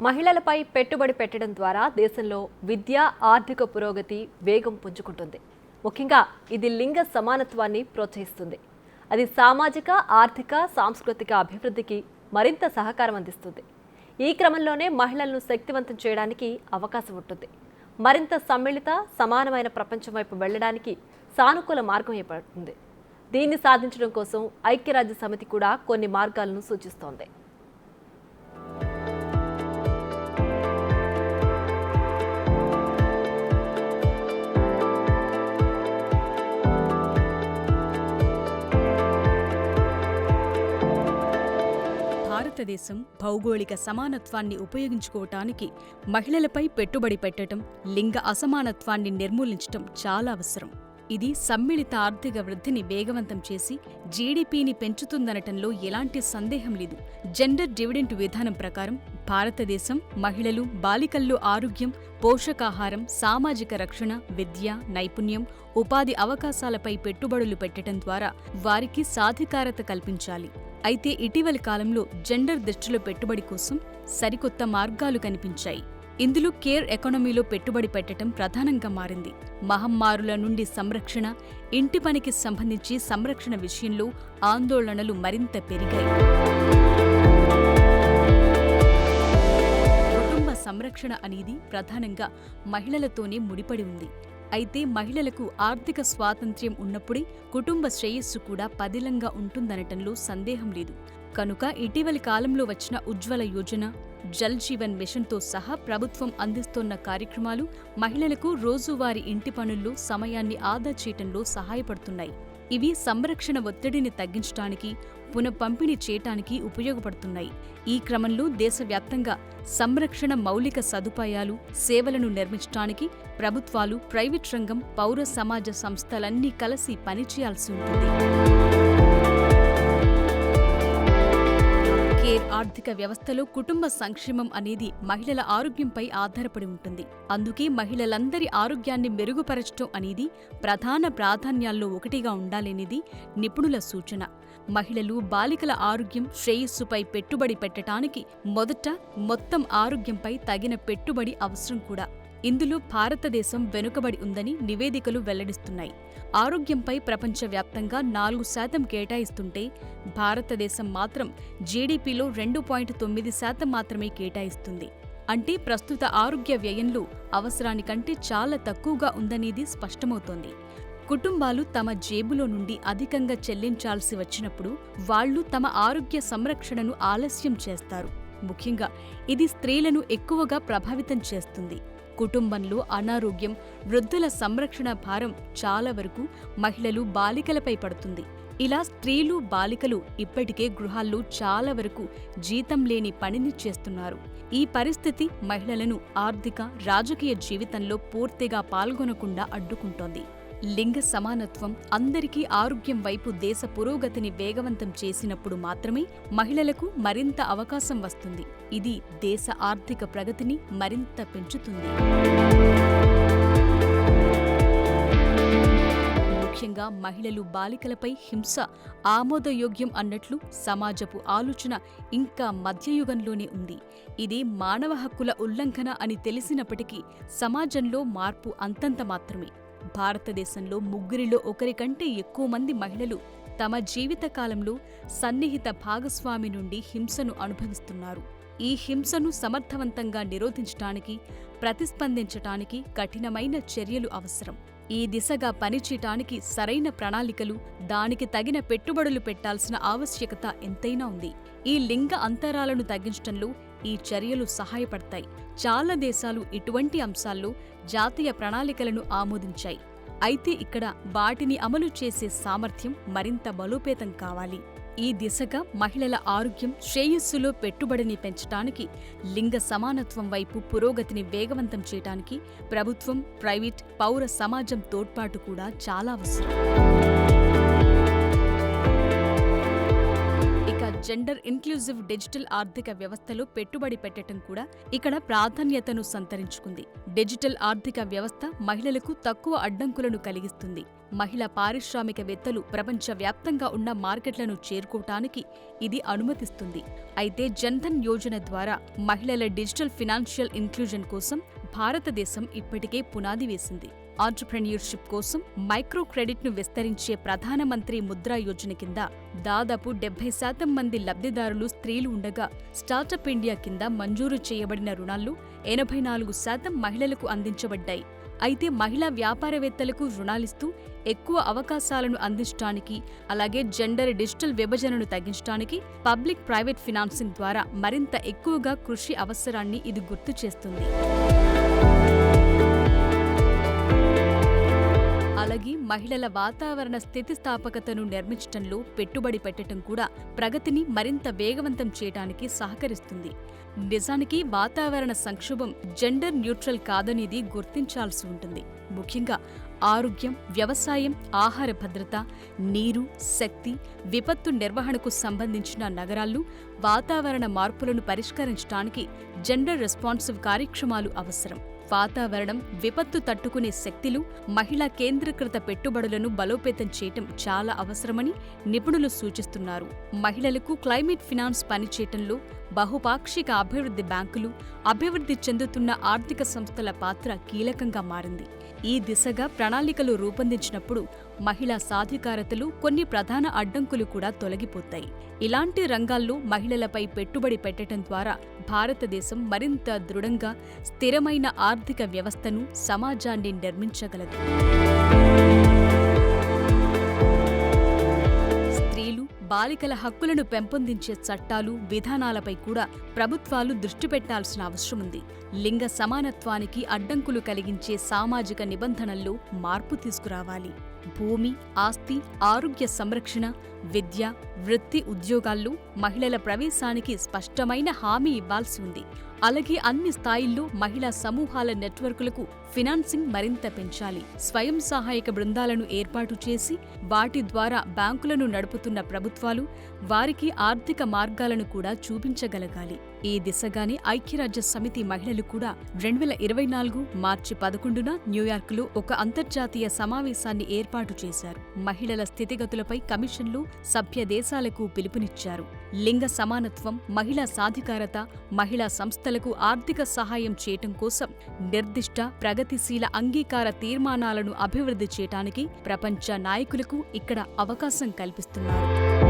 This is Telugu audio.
మహిళలపై పెట్టుబడి పెట్టడం ద్వారా దేశంలో విద్య, ఆర్థిక పురోగతి వేగం పుంజుకుంటుంది. ముఖ్యంగా ఇది లింగ సమానత్వాన్ని ప్రోత్సహిస్తుంది. అది సామాజిక, ఆర్థిక, సాంస్కృతిక అభివృద్ధికి మరింత సహకారం అందిస్తుంది. ఈ క్రమంలోనే మహిళలను శక్తివంతం చేయడానికి అవకాశం ఉంటుంది. మరింత సమ్మిళిత, సమానమైన ప్రపంచం వైపు వెళ్లడానికి సానుకూల మార్గం ఏర్పడుతుంది. దీన్ని సాధించడం కోసం ఐక్యరాజ్య సమితి కూడా కొన్ని మార్గాలను సూచిస్తోంది. భారతదేశం భౌగోళిక సమానత్వాన్ని ఉపయోగించుకోవటానికి మహిళలపై పెట్టుబడి పెట్టడం, లింగ అసమానత్వాన్ని నిర్మూలించటం చాలా అవసరం. ఇది సమ్మిళిత ఆర్థిక వృద్ధిని వేగవంతం చేసి జీడీపీని పెంచుతుందనటంలో ఎలాంటి సందేహం లేదు. జెండర్ డివిడెండ్ విధానం ప్రకారం భారతదేశం మహిళలు, బాలికల్లో ఆరోగ్యం, పోషకాహారం, సామాజిక రక్షణ, విద్య, నైపుణ్యం, ఉపాధి అవకాశాలపై పెట్టుబడులు పెట్టడం ద్వారా వారికి సాధికారత కల్పించాలి. అయితే ఇటీవలి కాలంలో జెండర్ దృష్టిలో పెట్టుబడి కోసం సరికొత్త మార్గాలు కనిపించాయి. ఇందులో కేర్ ఎకానమీలో పెట్టుబడి పెట్టడం ప్రధానంగా మారింది. మహమ్మారుల నుండి సంరక్షణ, ఇంటి పనికి సంబంధించి సంరక్షణ విషయంలో ఆందోళనలు మరింత పెరిగాయి. కుటుంబ సంరక్షణ అనేది ప్రధానంగా మహిళలతోనే ముడిపడి ఉంది. అయితే మహిళలకు ఆర్థిక స్వాతంత్ర్యం ఉన్నప్పుడే కుటుంబ శ్రేయస్సు కూడా పదిలంగా ఉంటుందనటంలో సందేహం లేదు. కనుక ఇటీవలి కాలంలో వచ్చిన ఉజ్వల యోజన, జల్ జీవన్ మిషన్తో సహా ప్రభుత్వం అందిస్తోన్న కార్యక్రమాలు మహిళలకు రోజువారీ ఇంటి పనుల్లో సమయాన్ని ఆదా చేయటంలో సహాయపడుతున్నాయి. ఇవి సంరక్షణ ఒత్తిడిని తగ్గించడానికి, పునఃపంపిణీ చేయటానికి ఉపయోగపడుతున్నాయి. ఈ క్రమంలో దేశవ్యాప్తంగా సంరక్షణ మౌలిక సదుపాయాలు, సేవలను నిర్మించడానికి ప్రభుత్వాలు, ప్రైవేట్ రంగం, పౌర సమాజ సంస్థలన్నీ కలిసి పనిచేయాల్సి ఉంటుంది. కేర్ ఆర్థిక వ్యవస్థలో కుటుంబ సంక్షేమం అనేది మహిళల ఆరోగ్యంపై ఆధారపడి ఉంటుంది. అందుకే మహిళలందరి ఆరోగ్యాన్ని మెరుగుపరచడం అనేది ప్రధాన ప్రాధాన్యాల్లో ఒకటిగా ఉండాలనేది నిపుణుల సూచన. మహిళలు, బాలికల ఆరోగ్యం, శ్రేయస్సుపై పెట్టుబడి పెట్టడానికి మొదట మొత్తం ఆరోగ్యంపై తగిన పెట్టుబడి అవసరం కూడా. ఇందులో భారతదేశం వెనుకబడి ఉందని నివేదికలు వెల్లడిస్తున్నాయి. ఆరోగ్యంపై ప్రపంచవ్యాప్తంగా 4% కేటాయిస్తుంటే భారతదేశం మాత్రం జీడీపీలో 2.9% మాత్రమే కేటాయిస్తుంది. అంటే ప్రస్తుత ఆరోగ్య వ్యయంలో అవసరానికంటే చాలా తక్కువగా ఉందనేది స్పష్టమవుతోంది. కుటుంబాలు తమ జేబులో నుండి అధికంగా చెల్లించాల్సి వచ్చినప్పుడు వాళ్లు తమ ఆరోగ్య సంరక్షణను ఆలస్యం చేస్తారు. ముఖ్యంగా ఇది స్త్రీలను ఎక్కువగా ప్రభావితం చేస్తుంది. కుటుంబంలో అనారోగ్యం, వృద్ధుల సంరక్షణ భారం చాలా వరకు మహిళలు, బాలికలపై పడుతుంది. ఇలా స్త్రీలు, బాలికలు ఇప్పటికే గృహాల్లో చాలా వరకు జీతం లేని పనిని చేస్తున్నారు. ఈ పరిస్థితి మహిళలను ఆర్థిక, రాజకీయ జీవితంలో పూర్తిగా పాల్గొనకుండా అడ్డుకుంటోంది. లింగ సమానత్వం, అందరికీ ఆరోగ్యం వైపు దేశ పురోగతిని వేగవంతం చేసినప్పుడు మాత్రమే మహిళలకు మరింత అవకాశం వస్తుంది. ఇది దేశ ఆర్థిక ప్రగతిని మరింత పెంచుతుంది. ముఖ్యంగా మహిళలు, బాలికలపై హింస ఆమోదయోగ్యం అన్నట్లు సమాజపు ఆలోచన ఇంకా మధ్యయుగంలోనే ఉంది. ఇది మానవ హక్కుల ఉల్లంఘన అని తెలిసినప్పటికీ సమాజంలో మార్పు అంతంత మాత్రమే. భారతదేశంలో 3 ఒకరికంటే ఎక్కువ మంది మహిళలు తమ జీవితకాలంలో సన్నిహిత భాగస్వామి నుండి హింసను అనుభవిస్తున్నారు. ఈ హింసను సమర్థవంతంగా నిరోధించటానికి, ప్రతిస్పందించటానికి కఠినమైన చర్యలు అవసరం. ఈ దిశగా పనిచేయటానికి సరైన ప్రణాళికలు, దానికి తగిన పెట్టుబడులు పెట్టాల్సిన ఆవశ్యకత ఎంతైనా ఉంది. ఈ లింగ అంతరాలను తగ్గించటంలో ఈ చర్యలు సహాయపడతాయి. చాలా దేశాలు ఇటువంటి అంశాల్లో జాతీయ ప్రణాళికలను ఆమోదించాయి. అయితే ఇక్కడ వాటిని అమలు చేసే సామర్థ్యం మరింత బలోపేతం కావాలి. ఈ దిశగా మహిళల ఆరోగ్యం, శ్రేయస్సులో పెట్టుబడిని పెంచటానికి, లింగ సమానత్వం వైపు పురోగతిని వేగవంతం చేయటానికి ప్రభుత్వం, ప్రైవేట్, పౌర సమాజం తోడ్పాటు కూడా చాలా అవసరం. జెండర్ ఇన్క్లూజివ్ డిజిటల్ ఆర్థిక వ్యవస్థలో పెట్టుబడి పెట్టడం కూడా ఇక్కడ ప్రాధాన్యతను సంతరించుకుంది. డిజిటల్ ఆర్థిక వ్యవస్థ మహిళలకు తక్కువ అడ్డంకులను కలిగిస్తుంది. మహిళా పారిశ్రామికవేత్తలు ప్రపంచవ్యాప్తంగా ఉన్న మార్కెట్లను చేరుకోవటానికి ఇది అనుమతిస్తుంది. అయితే జన్ధన్ యోజన ద్వారా మహిళల డిజిటల్ ఫినాన్షియల్ ఇంక్లూజన్ కోసం భారతదేశం ఇప్పటికే పునాది వేసింది. ఆంటర్‌ప్రెన్యూర్‌షిప్ కోసం మైక్రో క్రెడిట్ను విస్తరించే ప్రధానమంత్రి ముద్రా యోజన కింద దాదాపు 70% మంది లబ్ధిదారులు స్త్రీలు ఉండగా, స్టార్టప్ ఇండియా కింద మంజూరు చేయబడిన రుణాల్లో 84% మహిళలకు అందించబడ్డాయి. అయితే మహిళా వ్యాపారవేత్తలకు రుణాలిస్తూ ఎక్కువ అవకాశాలను అందించడానికి, అలాగే జెండర్ డిజిటల్ విభజనను తగ్గించడానికి పబ్లిక్ ప్రైవేట్ ఫినాన్సింగ్ ద్వారా మరింత ఎక్కువగా కృషి అవసరాన్ని ఇది గుర్తు చేస్తుంది. అలాగే మహిళల వాతావరణ స్థితిస్థాపకతను నిర్మించటంలో పెట్టుబడి పెట్టడం కూడా ప్రగతిని మరింత వేగవంతం చేయడానికి సహకరిస్తుంది. నిజానికి వాతావరణ సంక్షోభం జెండర్ న్యూట్రల్ కాదనేది గుర్తించాల్సి ఉంటుంది. ముఖ్యంగా ఆరోగ్యం, వ్యవసాయం, ఆహార భద్రత, నీరు, శక్తి, విపత్తు నిర్వహణకు సంబంధించిన నగరాల్లో వాతావరణ మార్పులను పరిష్కరించడానికి జెండర్ రెస్పాన్సివ్ కార్యక్రమాలు అవసరం. వాతావరణం, విపత్తు తట్టుకునే శక్తులు, మహిళా కేంద్రీకృత పెట్టుబడులను బలోపేతం చేయటం చాలా అవసరమని నిపుణులు సూచిస్తున్నారు. మహిళలకు క్లైమేట్ ఫినాన్స్ పనిచేయటంలో బహుపాక్షిక అభివృద్ధి బ్యాంకులు, అభివృద్ధి చెందుతున్న ఆర్థిక సంస్థల పాత్ర కీలకంగా మారింది. ఈ దిశగా ప్రణాళికలు రూపొందించినప్పుడు మహిళా సాధికారతలు కొన్ని ప్రధాన అడ్డంకులు కూడా తొలగిపోతాయి. ఇలాంటి రంగాల్లో మహిళలపై పెట్టుబడి పెట్టడం ద్వారా భారతదేశం మరింత దృఢంగా, స్థిరమైన ఆర్థిక వ్యవస్థను, సమాజాన్ని నిర్మించగలదు. బాలికల హక్కులను పెంపొందించే చట్టాలు, విధానాలపై కూడా ప్రభుత్వాలు దృష్టి పెట్టాల్సిన అవసరముంది. లింగ సమానత్వానికి అడ్డంకులు కలిగించే సామాజిక నిబంధనల్లో మార్పు తీసుకురావాలి. భూమి, ఆస్తి, ఆరోగ్య సంరక్షణ, విద్య, వృత్తి, ఉద్యోగాల్లో మహిళల ప్రవేశానికి స్పష్టమైన హామీ ఇవ్వాల్సి ఉంది. అలాగే అన్ని స్థాయిల్లో మహిళా సమూహాల నెట్వర్కులకు ఫినాన్సింగ్ మరింత పెంచాలి. స్వయం సహాయక బృందాలను ఏర్పాటు చేసి వాటి ద్వారా బ్యాంకులను నడుపుతున్న ప్రభుత్వాలు వారికి ఆర్థిక మార్గాలను కూడా చూపించగలగాలి. ఈ దిశగానే ఐక్యరాజ్య సమితి మహిళలు కూడా 2024 మార్చి 11న న్యూయార్క్లో ఒక అంతర్జాతీయ సమావేశాన్ని ఏర్పాటు చేశారు. మహిళల స్థితిగతులపై కమిషన్లు సభ్య దేశాలకు పిలుపునిచ్చారు. లింగ సమానత్వం, మహిళా సాధికారత, మహిళా సంస్థలకు ఆర్థిక సహాయం చేయటం కోసం నిర్దిష్ట ప్రగతిశీల అంగీకార తీర్మానాలను అభివృద్ధి చేయటానికి ప్రపంచ నాయకులకు ఇక్కడ అవకాశం కల్పిస్తున్నారు.